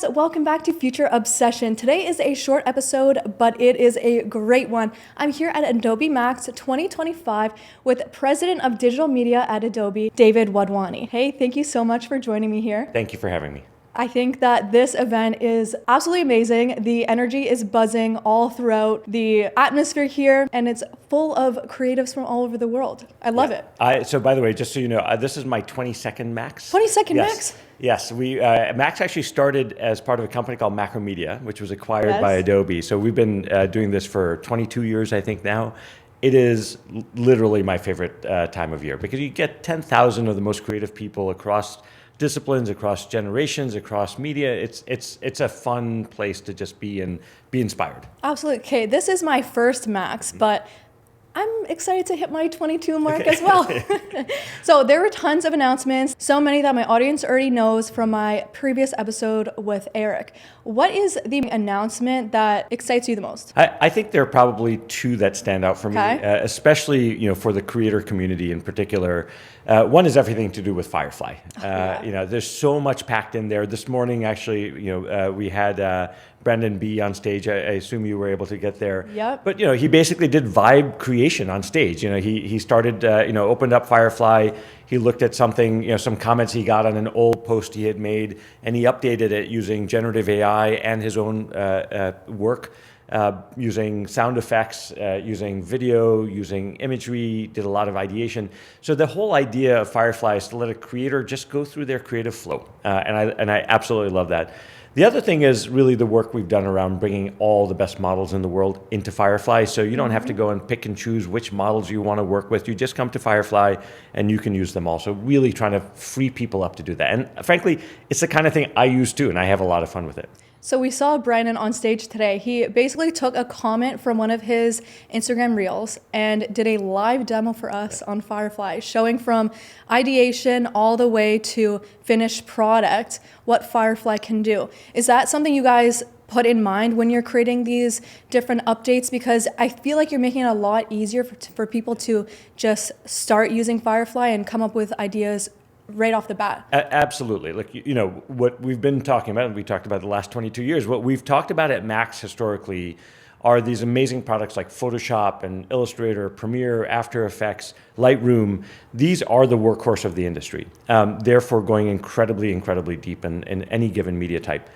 guys, welcome back to Future Obsession. Today is a short episode, but it is a great one. I'm here at Adobe MAX 2025 with President of Digital Media at Adobe, David Wadhwani. Hey, thank you so much for joining me here. Thank you for having me. I think that this event is absolutely amazing. The energy is buzzing all throughout the atmosphere here, and it's full of creatives from all over the world. I love it. So by the way, just so you know, this is my 22nd Max. 22nd Max? Yes, Max actually started as part of a company called Macromedia, which was acquired by Adobe. So we've been doing this for 22 years, I think now. It is literally my favorite time of year because you get 10,000 of the most creative people across disciplines, across generations, across media. It's a fun place to just be and be inspired. Absolutely. Okay, this is my first Max, but I'm excited to hit my 22 mark as well. So there were tons of announcements, so many that my audience already knows from my previous episode with Eric. What is the announcement that excites you the most? I think there are probably two that stand out for me, especially for the creator community in particular. One is everything to do with Firefly. There's so much packed in there. This morning, actually, we had Brendan B on stage. I assume you were able to get there. Yep. But he basically did vibe creation on stage. He started opened up Firefly. He looked at something, some comments he got on an old post he had made, and he updated it using generative AI and his own work, using sound effects, using video, using imagery, did a lot of ideation. So the whole idea of Firefly is to let a creator just go through their creative flow, and I absolutely love that. The other thing is really the work we've done around bringing all the best models in the world into Firefly. So you don't have to go and pick and choose which models you want to work with. You just come to Firefly and you can use them all. So really trying to free people up to do that. And frankly, it's the kind of thing I use too, and I have a lot of fun with it. So we saw Brandon on stage today. He basically took a comment from one of his Instagram reels and did a live demo for us on Firefly, showing from ideation all the way to finished product what Firefly can do. Is that something you guys put in mind when you're creating these different updates? Because I feel like you're making it a lot easier for people to just start using Firefly and come up with ideas right off the bat. Absolutely. Like, what we've been talking about, and we talked about the last 22 years, what we've talked about at Max historically are these amazing products like Photoshop and Illustrator, Premiere, After Effects, Lightroom. These are the workhorse of the industry, therefore going incredibly, incredibly deep in any given media type.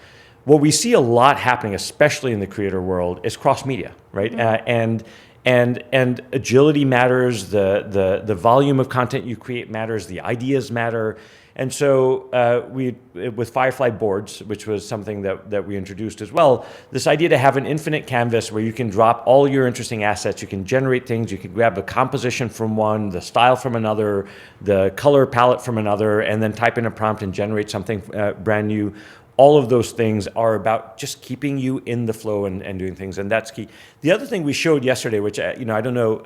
What we see a lot happening, especially in the creator world, is cross-media, right? Mm-hmm. And agility matters, the volume of content you create matters, the ideas matter. And so with Firefly boards, which was something that we introduced as well, this idea to have an infinite canvas where you can drop all your interesting assets, you can generate things, you can grab the composition from one, the style from another, the color palette from another, and then type in a prompt and generate something brand new. All of those things are about just keeping you in the flow and doing things, and that's key. The other thing we showed yesterday, which I don't know,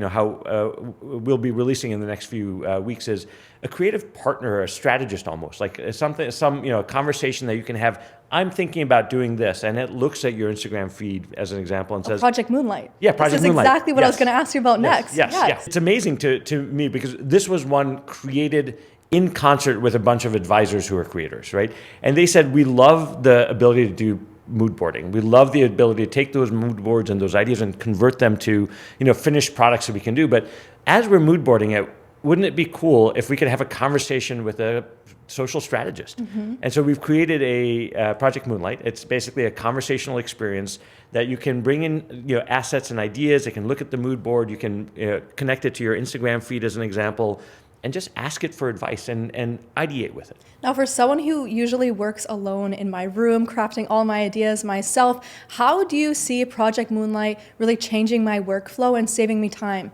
how we'll be releasing in the next few weeks, is a creative partner, a strategist almost, like a conversation that you can have. I'm thinking about doing this, and it looks at your Instagram feed as an example and says, Project Moonlight. Yeah, Project Moonlight. This is exactly what I was going to ask you about next. Yes. It's amazing to me because this was one created in concert with a bunch of advisors who are creators, right? And they said, we love the ability to do mood boarding. We love the ability to take those mood boards and those ideas and convert them to, finished products that we can do. But as we're mood boarding it, wouldn't it be cool if we could have a conversation with a social strategist? Mm-hmm. And so we've created a Project Moonlight. It's basically a conversational experience that you can bring in, assets and ideas. It can look at the mood board. You can connect it to your Instagram feed as an example, and just ask it for advice and ideate with it. Now, for someone who usually works alone in my room, crafting all my ideas myself, how do you see Project Moonlight really changing my workflow and saving me time?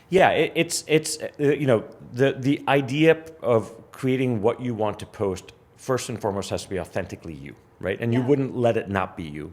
Yeah, it's the idea of creating what you want to post, first and foremost, has to be authentically you, right? And you wouldn't let it not be you.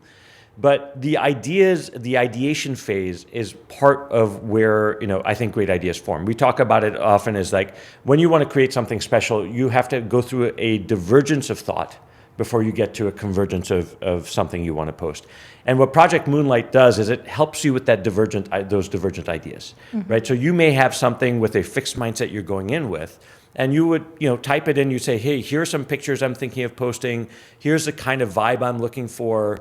But the ideation phase is part of where, I think great ideas form. We talk about it often as like, when you want to create something special, you have to go through a divergence of thought before you get to a convergence of something you want to post. And what Project Moonlight does is it helps you with those divergent ideas, mm-hmm. right? So you may have something with a fixed mindset you're going in with, and you would, type it in. You say, hey, here's some pictures I'm thinking of posting. Here's the kind of vibe I'm looking for.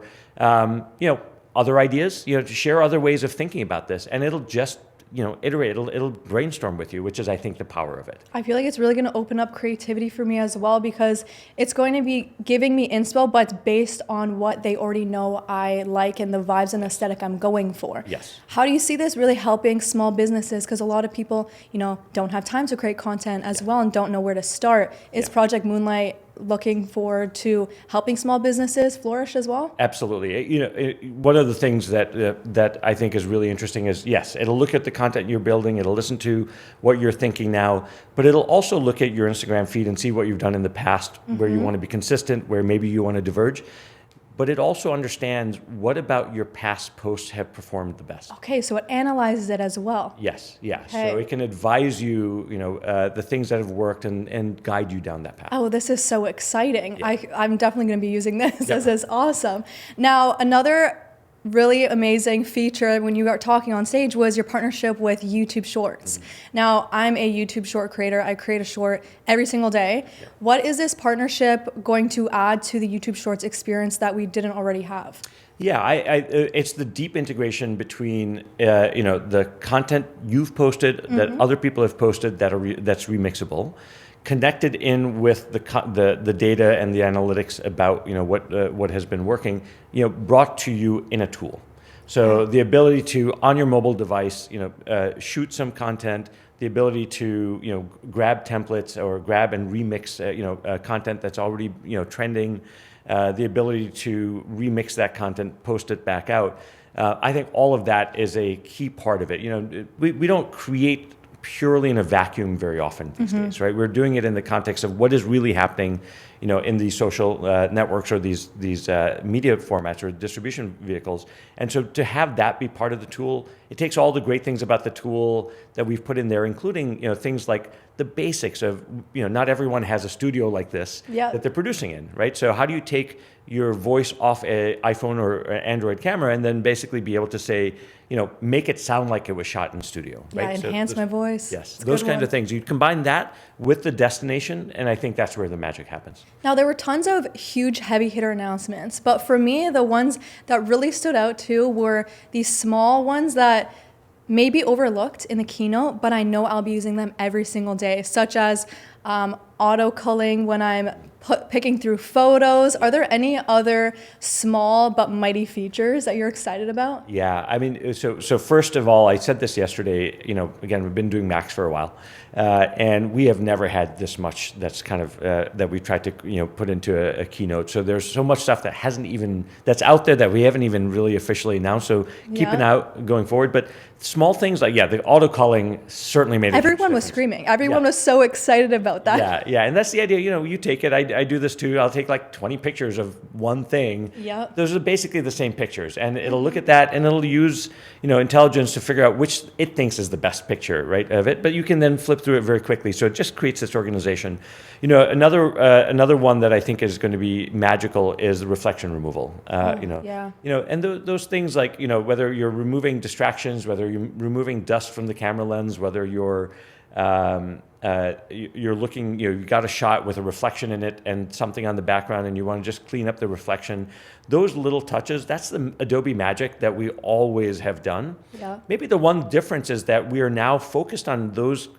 Other ideas, to share other ways of thinking about this, and it'll just iterate. It'll brainstorm with you, which is, I think, the power of it. I feel like it's really going to open up creativity for me as well, because it's going to be giving me inspo, but it's based on what they already know I like and the vibes and aesthetic I'm going for. Yes. How do you see this really helping small businesses? Because a lot of people, don't have time to create content as well and don't know where to start. Is Project Moonlight looking forward to helping small businesses flourish as well? Absolutely. One of the things that I think is really interesting is, yes, it'll look at the content you're building, it'll listen to what you're thinking now, but it'll also look at your Instagram feed and see what you've done in the past, where you want to be consistent, where maybe you want to diverge. But it also understands what about your past posts have performed the best. Okay, so it analyzes it as well. Yes, yeah. Okay. So it can advise you, the things that have worked and guide you down that path. Oh, this is so exciting. Yeah. I'm definitely going to be using this. Yeah. This is awesome. Now, another really amazing feature when you were talking on stage was your partnership with YouTube Shorts. Mm-hmm. Now, I'm a YouTube short creator. I create a short every single day. Yeah. What is this partnership going to add to the YouTube Shorts experience that we didn't already have? Yeah, it's the deep integration between the content you've posted that other people have posted that's remixable, connected in with the data and the analytics about what has been working, brought to you in a tool. So the ability to, on your mobile device, shoot some content, the ability to grab templates or grab and remix content that's already trending, the ability to remix that content, post it back out. I think all of that is a key part of it. We don't create purely in a vacuum very often these days, right? We're doing it in the context of what is really happening, in these social networks or these media formats or distribution vehicles. And so to have that be part of the tool, it takes all the great things about the tool that we've put in there, including things like the basics of not everyone has a studio like this that they're producing in, right? So how do you take your voice off an iPhone or Android camera and then basically be able to say, make it sound like it was shot in studio, right? Yeah, enhance my voice. Yes, those kinds of things. You combine that with the destination, and I think that's where the magic happens. Now, there were tons of huge heavy hitter announcements, but for me, the ones that really stood out too were these small ones that may be overlooked in the keynote, but I know I'll be using them every single day, such as auto culling when I'm picking through photos. Are there any other small but mighty features that you're excited about? Yeah, I mean, so first of all, I said this yesterday, again, we've been doing Max for a while, and we have never had this much that's kind of, that we've tried to, put into a keynote. So there's so much stuff that's out there that we haven't even really officially announced. So keep an eye out going forward. But small things like, the auto calling certainly made a huge Everyone was difference. Screaming. Everyone was so excited about that. Yeah, and that's the idea. You take it. I do this too. I'll take like 20 pictures of one thing. Yep. Those are basically the same pictures, and it'll look at that and it'll use intelligence to figure out which it thinks is the best picture, right, of it. But you can then flip through it very quickly. So it just creates this organization. Another one that I think is going to be magical is the reflection removal. And those things like whether you're removing distractions, whether you're removing dust from the camera lens, whether you're looking, you got a shot with a reflection in it and something on the background and you want to just clean up the reflection. Those little touches, that's the Adobe magic that we always have done. Yeah. Maybe the one difference is that we are now focused on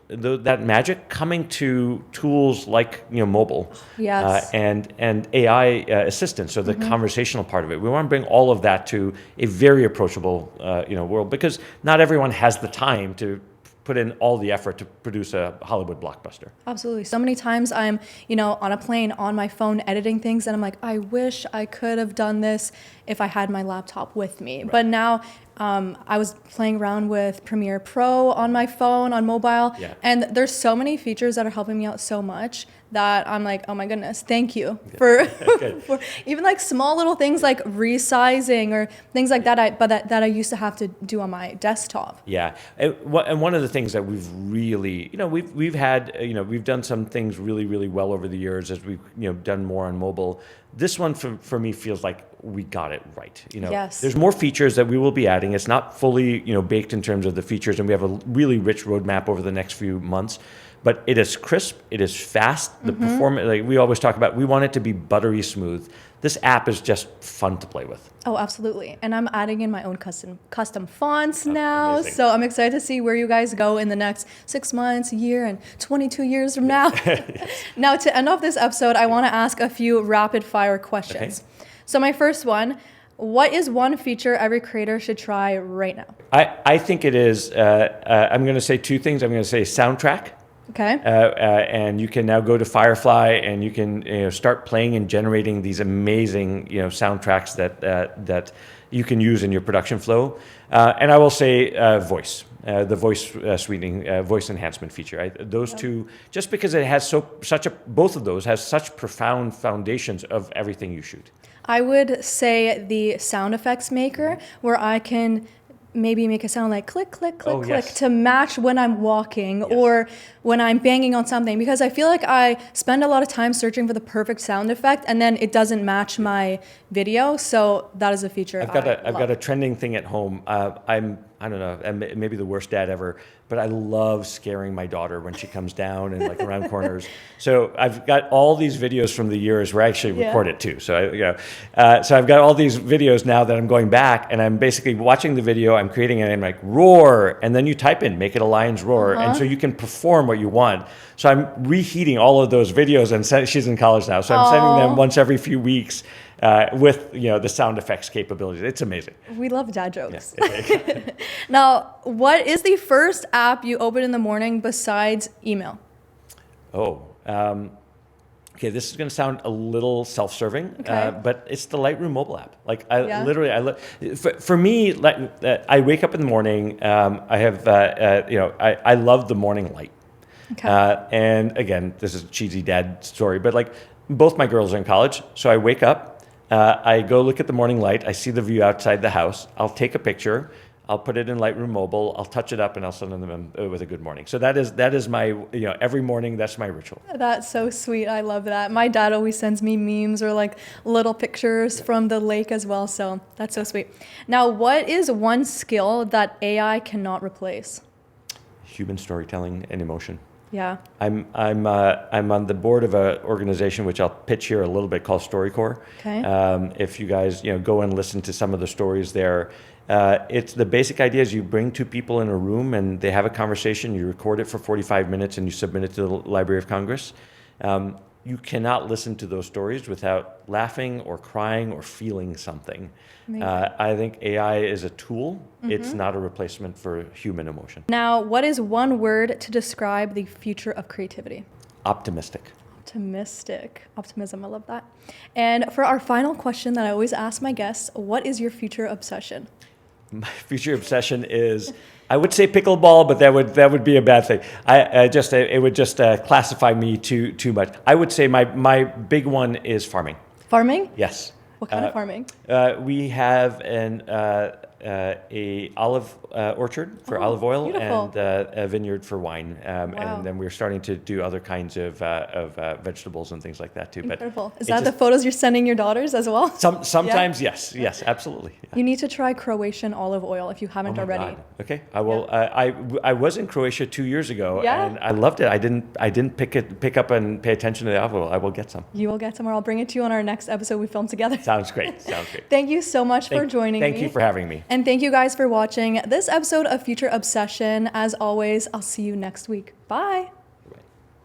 that magic coming to tools like mobile and AI assistance, so the conversational part of it. We want to bring all of that to a very approachable world, because not everyone has the time to put in all the effort to produce a Hollywood blockbuster. Absolutely. So many times I'm, on a plane on my phone editing things and I'm like, I wish I could have done this if I had my laptop with me. Right. But now I was playing around with Premiere Pro on my phone, on mobile, and there's so many features that are helping me out so much that I'm like, oh my goodness, thank you for even like small little things like resizing or things like that I used to have to do on my desktop. Yeah, and one of the things that we've really, we've had, we've done some things really, really well over the years as we've, done more on mobile. This one for me feels like we got it right. Yes. There's more features that we will be adding. It's not fully, baked in terms of the features, and we have a really rich roadmap over the next few months. but it is crisp, it is fast. The performance, like we always talk about, we want it to be buttery smooth. This app is just fun to play with. Oh, absolutely. And I'm adding in my own custom fonts now. amazing. So I'm excited to see where you guys go in the next 6 months, a year, and 22 years from now. Now, to end off this episode, I want to ask a few rapid fire questions. Okay. So my first one, what is one feature every creator should try right now? I think it is, I'm going to say two things. I'm going to say soundtrack. Okay. And you can now go to Firefly and you can start playing and generating these amazing soundtracks that you can use in your production flow. And I will say voice, the voice sweetening, voice enhancement feature. Those two, just because it has both of those has such profound foundations of everything you shoot. I would say the sound effects maker, where I can maybe make a sound like click, click, click, click yes. to match when I'm walking or when I'm banging on something, because I feel like I spend a lot of time searching for the perfect sound effect and then it doesn't match my video. So that is a feature I've got a trending thing at home. I don't know, I'm maybe the worst dad ever, but I love scaring my daughter when she comes down and like around corners. So I've got all these videos from the years where I actually record it too. So so I've got all these videos now that I'm going back and I'm basically watching the video. I'm creating it and I'm like roar, and then you type in make it a lion's roar, and so you can perform what you want. So I'm reheating all of those videos, and she's in college now, so I'm sending them once every few weeks. With the sound effects capabilities. It's amazing. We love dad jokes. Yeah. Now, what is the first app you open in the morning besides email? Okay, this is going to sound a little self-serving, Okay. but it's the Lightroom mobile app. Like for me, I wake up in the morning. I have I love the morning light. Okay. And again, this is a cheesy dad story, but like both my girls are in college, so I wake up. I go look at the morning light. I see the view outside the house. I'll take a picture. I'll put it in Lightroom Mobile. I'll touch it up, and I'll send them with a good morning. So that is my every morning. That's my ritual. That's so sweet. I love that. My dad always sends me memes or like little pictures from the lake as well. So that's so sweet. Now, what is one skill that AI cannot replace? Human storytelling and emotion. Yeah. I'm on the board of an organization which I'll pitch here a little bit called StoryCorps. Okay. If you guys go and listen to some of the stories there, it's the basic idea is you bring two people in a room and they have a conversation. You record it for 45 minutes and you submit it to the Library of Congress. You cannot listen to those stories without laughing or crying or feeling something. I think AI is a tool. It's not a replacement for human emotion. Now, what is one word to describe the future of creativity? Optimistic. Optimistic. Optimism, I love that. And for our final question that I always ask my guests, what is your future obsession? My future obsession is, I would say pickleball, but that would be a bad thing. It would just classify me too much. I would say my big one is farming. Farming? Yes. What kind of farming? We have a olive orchard for olive oil, beautiful. and a vineyard for wine. Wow. And then we're starting to do other kinds of vegetables and things like that too. Incredible. But Is that the photos you're sending your daughters as well? Sometimes, yes, absolutely. Yeah. You need to try Croatian olive oil if you haven't already. God. Okay, I will. I was in Croatia 2 years ago, Yeah? and I loved it. I didn't pick up and pay attention to the olive oil. I will get some. You will get some, or I'll bring it to you on our next episode we film together. Sounds great. Thank you so much for joining me. Thank you for having me. And thank you guys for watching this episode of Future Obsession. As always, I'll see you next week. Bye.